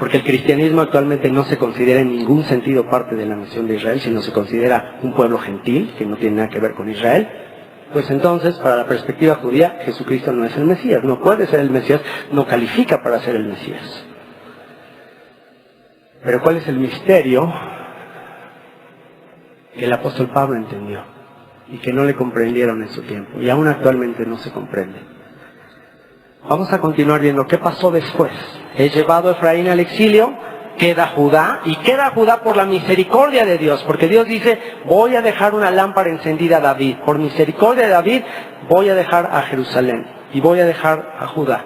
Porque el cristianismo actualmente no se considera en ningún sentido parte de la nación de Israel, sino se considera un pueblo gentil, que no tiene nada que ver con Israel. Pues entonces, para la perspectiva judía, Jesucristo no es el Mesías, no puede ser el Mesías, no califica para ser el Mesías. Pero ¿cuál es el misterio que el apóstol Pablo entendió y que no le comprendieron en su tiempo y aún actualmente no se comprende? Vamos a continuar viendo qué pasó después. He llevado a Efraín al exilio, queda Judá, y queda Judá por la misericordia de Dios, porque Dios dice, voy a dejar una lámpara encendida a David, por misericordia de David voy a dejar a Jerusalén y voy a dejar a Judá.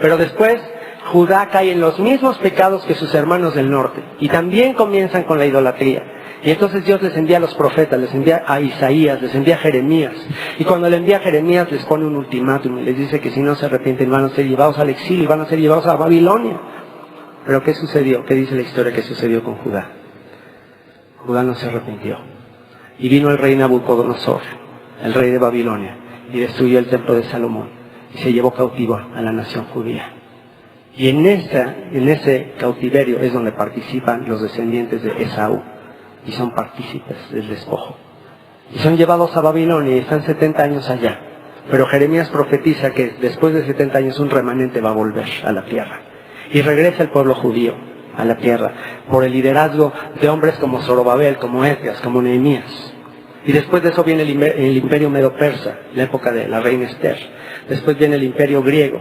Pero después Judá cae en los mismos pecados que sus hermanos del norte, y también comienzan con la idolatría. Y entonces Dios les envía a los profetas, les envía a Isaías, les envía a Jeremías. Y cuando le envía a Jeremías les pone un ultimátum y les dice que si no se arrepienten van a ser llevados al exilio y van a ser llevados a Babilonia. Pero ¿qué sucedió? ¿Qué dice la historia que sucedió con Judá? Judá no se arrepintió. Y vino el rey Nabucodonosor, el rey de Babilonia, y destruyó el templo de Salomón. Y se llevó cautivo a la nación judía. Y en ese cautiverio es donde participan los descendientes de Esaú. Y son partícipes del despojo. Y son llevados a Babilonia y están 70 años allá. Pero Jeremías profetiza que después de 70 años un remanente va a volver a la tierra. Y regresa el pueblo judío a la tierra por el liderazgo de hombres como Zorobabel, como Esdras, como Nehemías. Y después de eso viene el imperio medo-persa, la época de la reina Esther. Después viene el imperio griego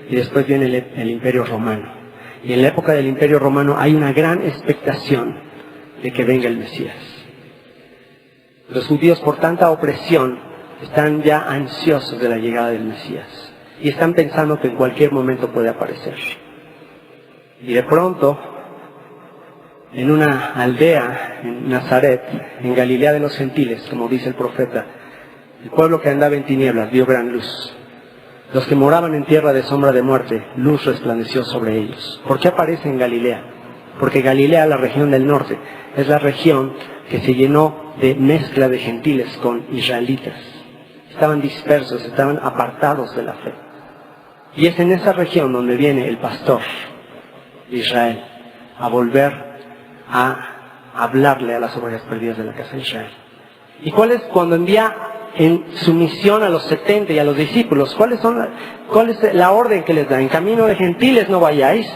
y después viene el imperio romano. Y en la época del imperio romano hay una gran expectación de que venga el Mesías. Los judíos, por tanta opresión, están ya ansiosos de la llegada del Mesías y están pensando que en cualquier momento puede aparecer. Y de pronto, en una aldea, en Nazaret, en Galilea de los gentiles, como dice el profeta, el pueblo que andaba en tinieblas vio gran luz. Los que moraban en tierra de sombra de muerte, luz resplandeció sobre ellos. ¿Por qué aparece en Galilea? Porque Galilea, la región del norte, es la región que se llenó de mezcla de gentiles con israelitas. Estaban dispersos, estaban apartados de la fe. Y es en esa región donde viene el pastor de Israel a volver a hablarle a las ovejas perdidas de la casa de Israel. ¿Y cuál es cuando envía en su misión a los 70 y a los discípulos? ¿Cuál es la orden que les da? En camino de gentiles no vayáis,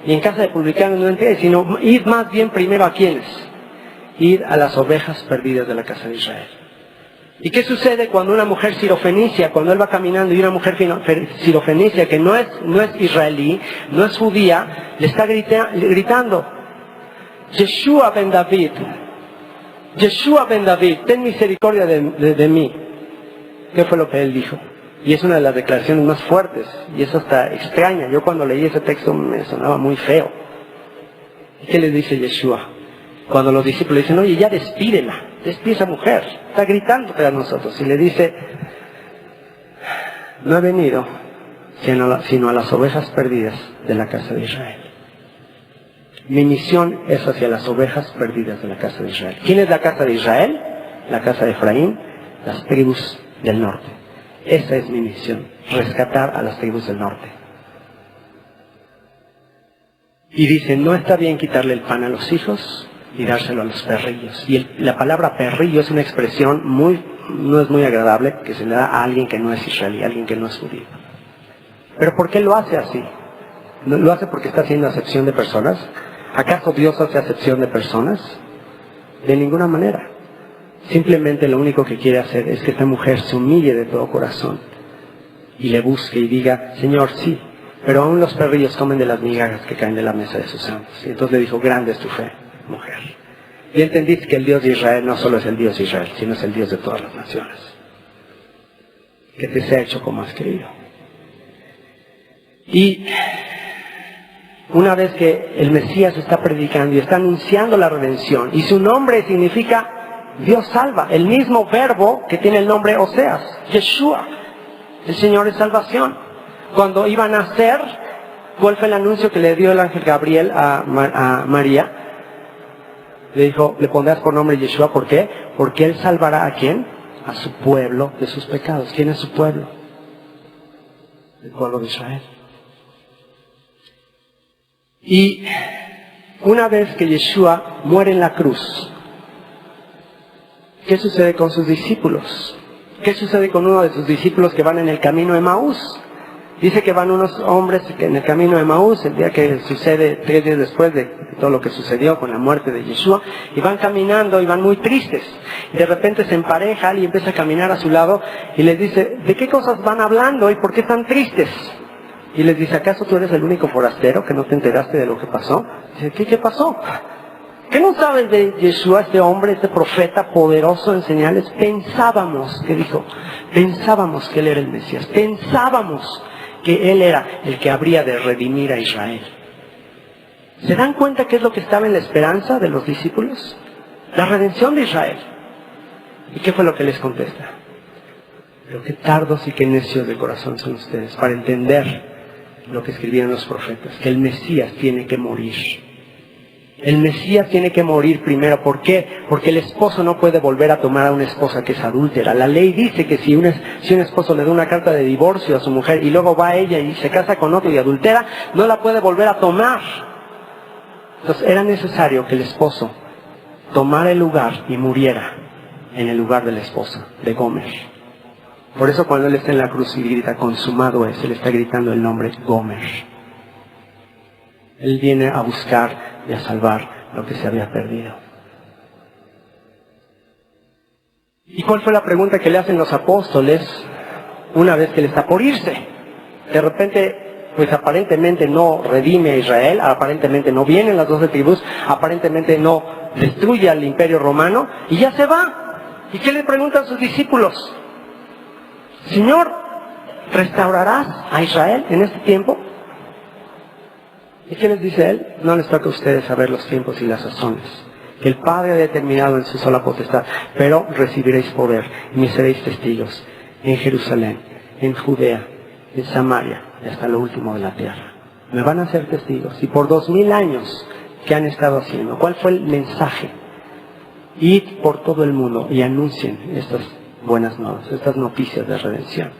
y en casa de publicanos no entréis, sino id más bien primero a quienes, id a las ovejas perdidas de la casa de Israel. ¿Y qué sucede cuando una mujer sirofenicia, cuando él va caminando y una mujer sirofenicia que no es israelí, no es judía, le está gritando, Yeshua ben David, Yeshua ben David, ten misericordia de mí? ¿Qué fue lo que él dijo? Y es una de las declaraciones más fuertes, y eso está extraña. Yo cuando leí ese texto me sonaba muy feo. ¿Y qué le dice Yeshua? Cuando los discípulos dicen, oye, ya despídela, despide a esa mujer, está gritando a nosotros. Y le dice, no he venido sino a las ovejas perdidas de la casa de Israel. Mi misión es hacia las ovejas perdidas de la casa de Israel. ¿Quién es la casa de Israel? La casa de Efraín, las tribus del norte. Esa es mi misión, rescatar a las tribus del norte. Y dice, no está bien quitarle el pan a los hijos y dárselo a los perrillos. Y la palabra perrillo es una expresión no es muy agradable, que se le da a alguien que no es israelí, a alguien que no es judío. ¿Pero por qué lo hace así? ¿Lo hace porque está haciendo acepción de personas? ¿Acaso Dios hace acepción de personas? De ninguna manera. Simplemente lo único que quiere hacer es que esta mujer se humille de todo corazón y le busque y diga, Señor, sí, pero aún los perrillos comen de las migajas que caen de la mesa de sus amos. Y entonces le dijo, grande es tu fe, mujer. Y entendiste que el Dios de Israel no solo es el Dios de Israel, sino es el Dios de todas las naciones. Que te sea hecho como has querido. Y una vez que el Mesías está predicando y está anunciando la redención, y su nombre significa Dios salva, el mismo verbo que tiene el nombre Oseas, Yeshua, el Señor es salvación. Cuando iba a nacer, ¿cuál fue el anuncio que le dio el ángel Gabriel a María? Le dijo, le pondrás por nombre Yeshua, ¿por qué? Porque Él salvará ¿a quién? A su pueblo de sus pecados. ¿Quién es su pueblo? El pueblo de Israel. Y una vez que Yeshua muere en la cruz, ¿qué sucede con sus discípulos? ¿Qué sucede con uno de sus discípulos que van en el camino de Emaús? Dice que van unos hombres en el camino de Emaús, el día que sucede 3 días después de todo lo que sucedió con la muerte de Yeshua, y van caminando y van muy tristes. Y de repente se empareja y empieza a caminar a su lado y les dice, ¿de qué cosas van hablando y por qué están tristes? Y les dice, ¿acaso tú eres el único forastero que no te enteraste de lo que pasó? Dice, ¿qué pasó? ¿Qué no sabes de Yeshua, este hombre, este profeta poderoso en señales? Pensábamos, ¿qué dijo? Pensábamos que él era el Mesías. Pensábamos que él era el que habría de redimir a Israel. ¿Se dan cuenta qué es lo que estaba en la esperanza de los discípulos? La redención de Israel. ¿Y qué fue lo que les contesta? Pero qué tardos y qué necios de corazón son ustedes para entender lo que escribieron los profetas, que el Mesías tiene que morir. El Mesías tiene que morir primero. ¿Por qué? Porque el esposo no puede volver a tomar a una esposa que es adúltera. La ley dice que si un esposo le da una carta de divorcio a su mujer y luego va a ella y se casa con otro y adultera, no la puede volver a tomar. Entonces era necesario que el esposo tomara el lugar y muriera en el lugar de la esposa, de Gomer. Por eso cuando él está en la cruz y grita, consumado es, él está gritando el nombre Gomer. Él viene a buscar y a salvar lo que se había perdido. ¿Y cuál fue la pregunta que le hacen los apóstoles una vez que él está por irse? De repente, pues aparentemente no redime a Israel, aparentemente no vienen las 12 tribus, aparentemente no destruye al imperio romano y ya se va. ¿Y qué le preguntan sus discípulos? Señor, ¿restaurarás a Israel en este tiempo? ¿Y qué les dice él? No les toca a ustedes saber los tiempos y las sazones, que el Padre ha determinado en su sola potestad, pero recibiréis poder y me seréis testigos en Jerusalén, en Judea, en Samaria y hasta lo último de la tierra. Me van a ser testigos. Y por 2000 años, ¿qué han estado haciendo? ¿Cuál fue el mensaje? Id por todo el mundo y anuncien estas buenas nuevas, estas noticias de redención.